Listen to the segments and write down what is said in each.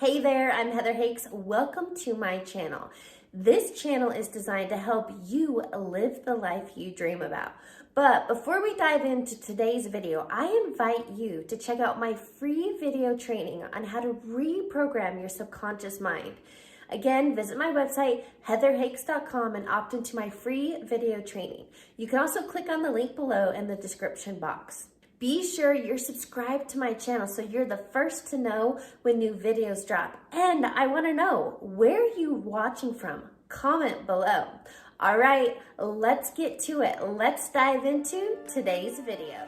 Hey there, I'm Heather Hakes. Welcome to my channel. This channel is designed to help you live the life you dream about. But before we dive into today's video, I invite you to check out my free video training on how to reprogram your subconscious mind. Again, visit my website, heatherhakes.com, and opt into my free video training. You can also click on the link below in the description box. Be sure you're subscribed to my channel so you're the first to know when new videos drop. And I want to know, where are you watching from? Comment below. All right, let's get to it. Let's dive into today's video.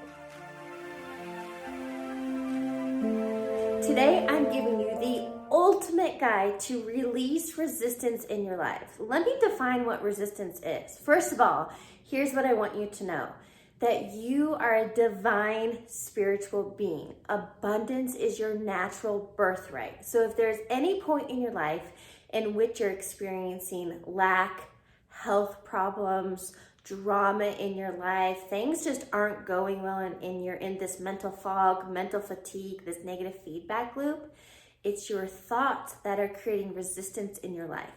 Today, I'm giving you the ultimate guide to release resistance in your life. Let me define what resistance is. First of all, here's what I want you to know. That you are a divine spiritual being. Abundance is your natural birthright. So if there's any point in your life in which you're experiencing lack, health problems, drama in your life, things just aren't going well and you're in this mental fog, mental fatigue, this negative feedback loop, it's your thoughts that are creating resistance in your life.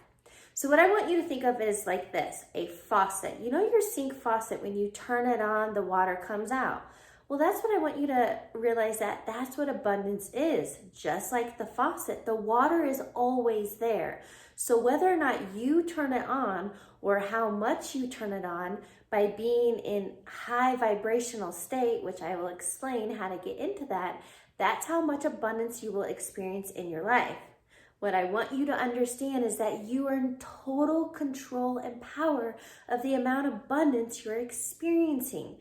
So what I want you to think of is like this, a faucet. You know your sink faucet, when you turn it on, the water comes out. Well, that's what I want you to realize, that that's what abundance is. Just like the faucet, the water is always there. So whether or not you turn it on or how much you turn it on, by being in high vibrational state, which I will explain how to get into that, that's how much abundance you will experience in your life. What I want you to understand is that you are in total control and power of the amount of abundance you're experiencing.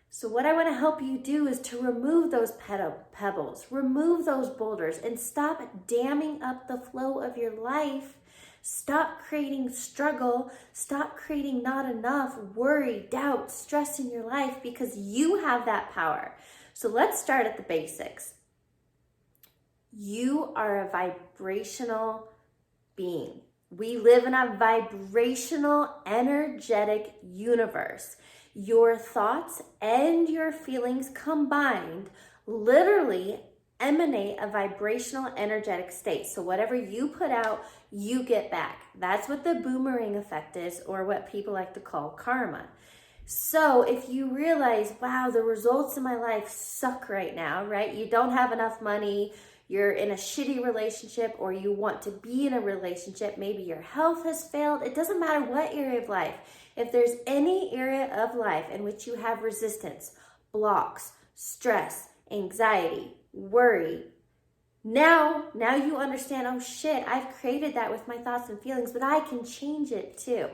So what I want to help you do is to remove those pebbles, remove those boulders, and stop damming up the flow of your life. Stop creating struggle, stop creating not enough, worry, doubt, stress in your life, because you have that power. So let's start at the basics. You are a vibrational being. We live in a vibrational, energetic universe. Your thoughts and your feelings combined literally emanate a vibrational, energetic state. So whatever you put out, you get back. That's what the boomerang effect is, or what people like to call karma. So if you realize, wow, the results in my life suck right now, right? You don't have enough money, you're in a shitty relationship, or you want to be in a relationship, maybe your health has failed. It doesn't matter what area of life. If there's any area of life in which you have resistance, blocks, stress, anxiety, worry, now you understand, oh shit, I've created that with my thoughts and feelings, but I can change it too.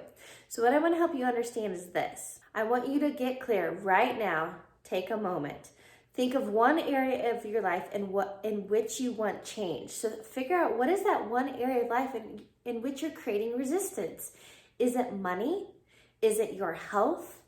So what I want to help you understand is this. I want you to get clear right now. Take a moment. Think of one area of your life in which you want change. So figure out, what is that one area of life in which you're creating resistance? Is it money? Is it your health?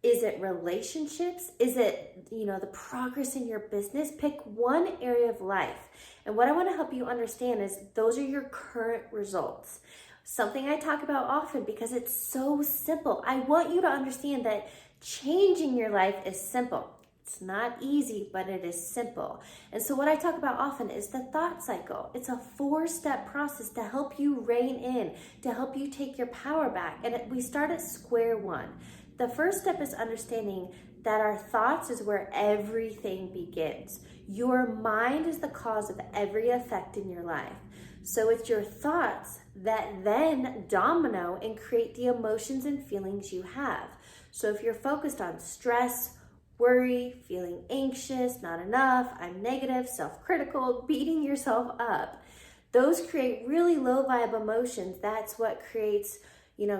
Is it relationships? Is it, the progress in your business? Pick one area of life. And what I want to help you understand is those are your current results. Something I talk about often because it's so simple. I want you to understand that changing your life is simple. It's not easy, but it is simple. And so what I talk about often is the thought cycle. It's a 4-step process to help you rein in, to help you take your power back. And we start at square one. The first step is understanding that our thoughts is where everything begins. Your mind is the cause of every effect in your life. So it's your thoughts that then domino and create the emotions and feelings you have. So if you're focused on stress, worry, feeling anxious, not enough, I'm negative, self-critical, beating yourself up, those create really low vibe emotions. That's what creates,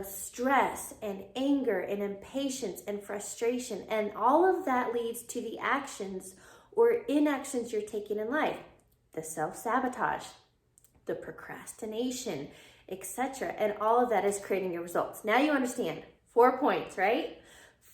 stress and anger and impatience and frustration. And all of that leads to the actions or inactions you're taking in life. The self-sabotage, the procrastination, etc. And all of that is creating your results. Now you understand 4 points, right?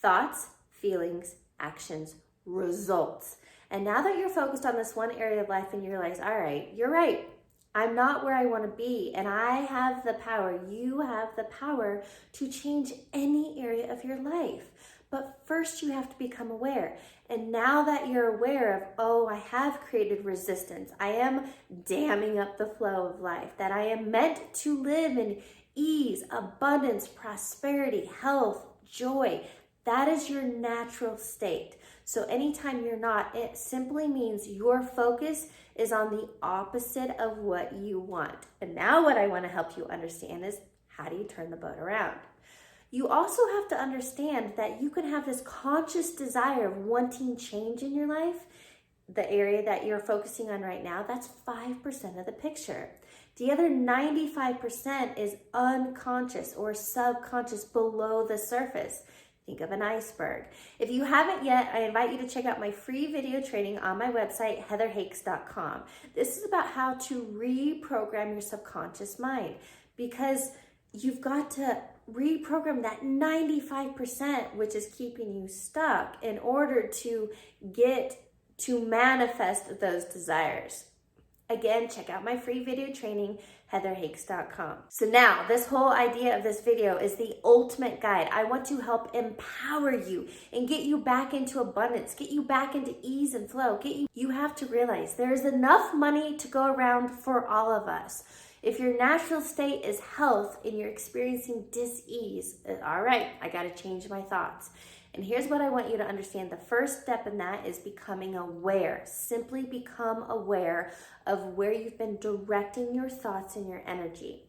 Thoughts, feelings, actions, results. And now that you're focused on this one area of life and you realize, all right, you're right. I'm not where I want to be, and I have the power. You have the power to change any area of your life. But first you have to become aware. And now that you're aware of, oh, I have created resistance, I am damming up the flow of life, that I am meant to live in ease, abundance, prosperity, health, joy. That is your natural state. So anytime you're not, it simply means your focus is on the opposite of what you want. And now what I want to help you understand is, how do you turn the boat around? You also have to understand that you can have this conscious desire of wanting change in your life. The area that you're focusing on right now, that's 5% of the picture. The other 95% is unconscious or subconscious, below the surface. Think of an iceberg. If you haven't yet, I invite you to check out my free video training on my website, heatherhakes.com. This is about how to reprogram your subconscious mind, because you've got to reprogram that 95%, which is keeping you stuck, in order to get to manifest those desires. Again, check out my free video training, heatherhakes.com. So now, this whole idea of this video is the ultimate guide. I want to help empower you and get you back into abundance, get you back into ease and flow. You have to realize there's enough money to go around for all of us. If your natural state is health and you're experiencing dis-ease, all right, I got to change my thoughts. And here's what I want you to understand. The first step in that is becoming aware. Simply become aware of where you've been directing your thoughts and your energy.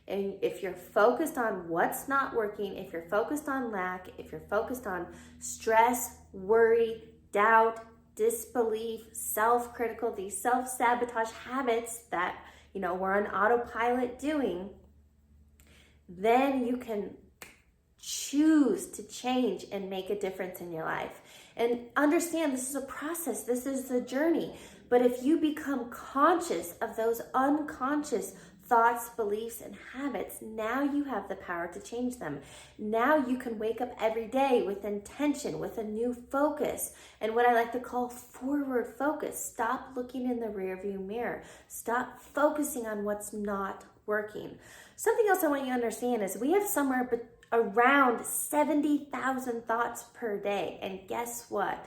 And if you're focused on what's not working, if you're focused on lack, if you're focused on stress, worry, doubt, disbelief, self-critical, these self-sabotage habits that, we're on autopilot doing, then you can choose to change and make a difference in your life. And understand, this is a process, this is a journey. But if you become conscious of those unconscious thoughts, beliefs, and habits, now you have the power to change them. Now you can wake up every day with intention, with a new focus, and what I like to call forward focus. Stop looking in the rearview mirror. Stop focusing on what's not working. Something else I want you to understand is we have somewhere around 70,000 thoughts per day. And guess what?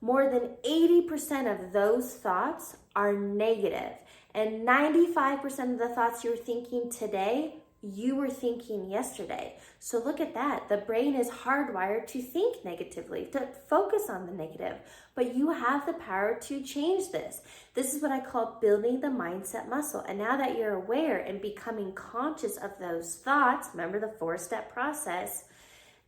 More than 80% of those thoughts are negative. And 95% of the thoughts you're thinking today, you were thinking yesterday. So look at that. The brain is hardwired to think negatively, to focus on the negative. But you have the power to change this. This is what I call building the mindset muscle. And now that you're aware and becoming conscious of those thoughts, remember the 4-step process,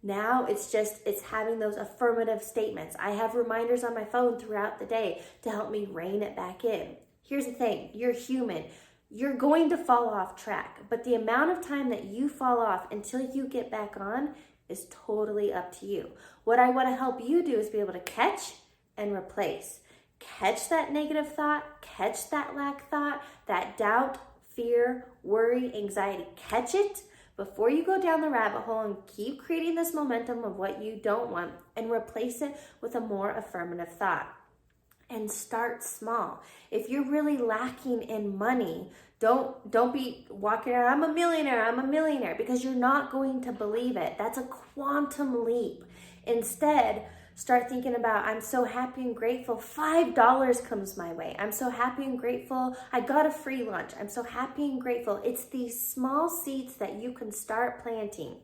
now it's having those affirmative statements. I have reminders on my phone throughout the day to help me rein it back in. Here's the thing, you're human. You're going to fall off track, but the amount of time that you fall off until you get back on is totally up to you. What I want to help you do is be able to catch and replace. Catch that negative thought, catch that lack thought, that doubt, fear, worry, anxiety. Catch it before you go down the rabbit hole and keep creating this momentum of what you don't want, and replace it with a more affirmative thought. And start small. If you're really lacking in money, don't be walking around, I'm a millionaire, because you're not going to believe it. That's a quantum leap. Instead, start thinking about, I'm so happy and grateful, $5 comes my way. I'm so happy and grateful, I got a free lunch. I'm so happy and grateful. It's these small seeds that you can start planting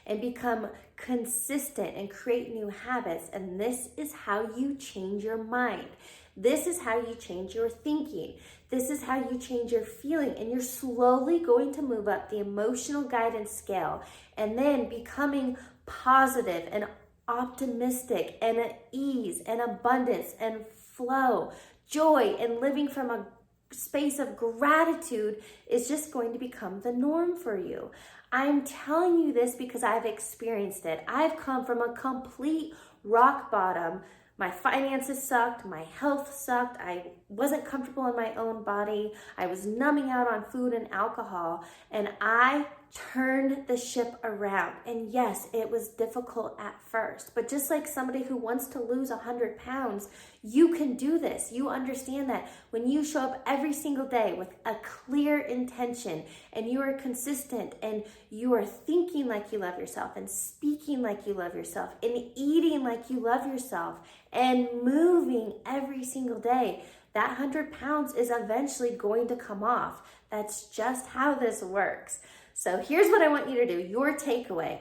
and become consistent and create new habits. And this is how you change your mind. This is how you change your thinking. This is how you change your feeling. And you're slowly going to move up the emotional guidance scale, and then becoming positive and optimistic and at ease and abundance and flow, joy, and living from a space of gratitude is just going to become the norm for you. I'm telling you this because I've experienced it. I've come from a complete rock bottom. My finances sucked, my health sucked, I wasn't comfortable in my own body, I was numbing out on food and alcohol, and I turned the ship around. And yes, it was difficult at first, but just like somebody who wants to lose 100 pounds, you can do this. You understand that when you show up every single day with a clear intention and you are consistent and you are thinking like you love yourself and speaking like you love yourself and eating like you love yourself and moving every single day, that 100 pounds is eventually going to come off. That's just how this works. So here's what I want you to do. Your takeaway.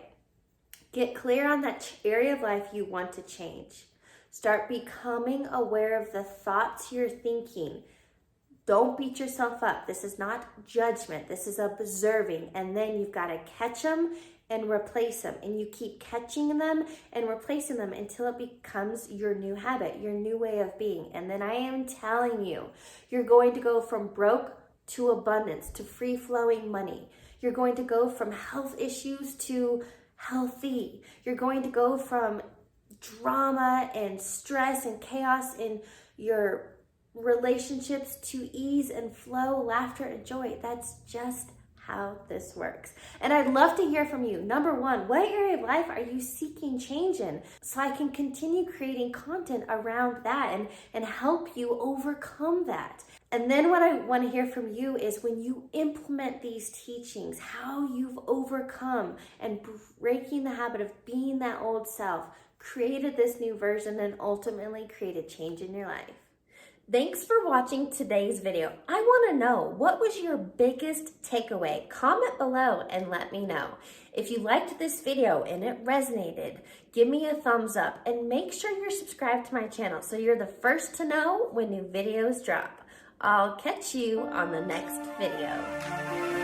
Get clear on that area of life you want to change. Start becoming aware of the thoughts you're thinking. Don't beat yourself up. This is not judgment. This is observing. And then you've got to catch them and replace them. And you keep catching them and replacing them until it becomes your new habit, your new way of being. And then I am telling you, you're going to go from broke to abundance, to free-flowing money. You're going to go from health issues to healthy. You're going to go from drama and stress and chaos in your relationships to ease and flow, laughter and joy. That's just how this works. And I'd love to hear from you. Number one, what area of life are you seeking change in? So I can continue creating content around that and help you overcome that. And then what I want to hear from you is when you implement these teachings, how you've overcome and breaking the habit of being that old self, created this new version, and ultimately created change in your life. Thanks for watching today's video. I want to know, what was your biggest takeaway? Comment below and let me know. If you liked this video and it resonated, give me a thumbs up and make sure you're subscribed to my channel so you're the first to know when new videos drop. I'll catch you on the next video.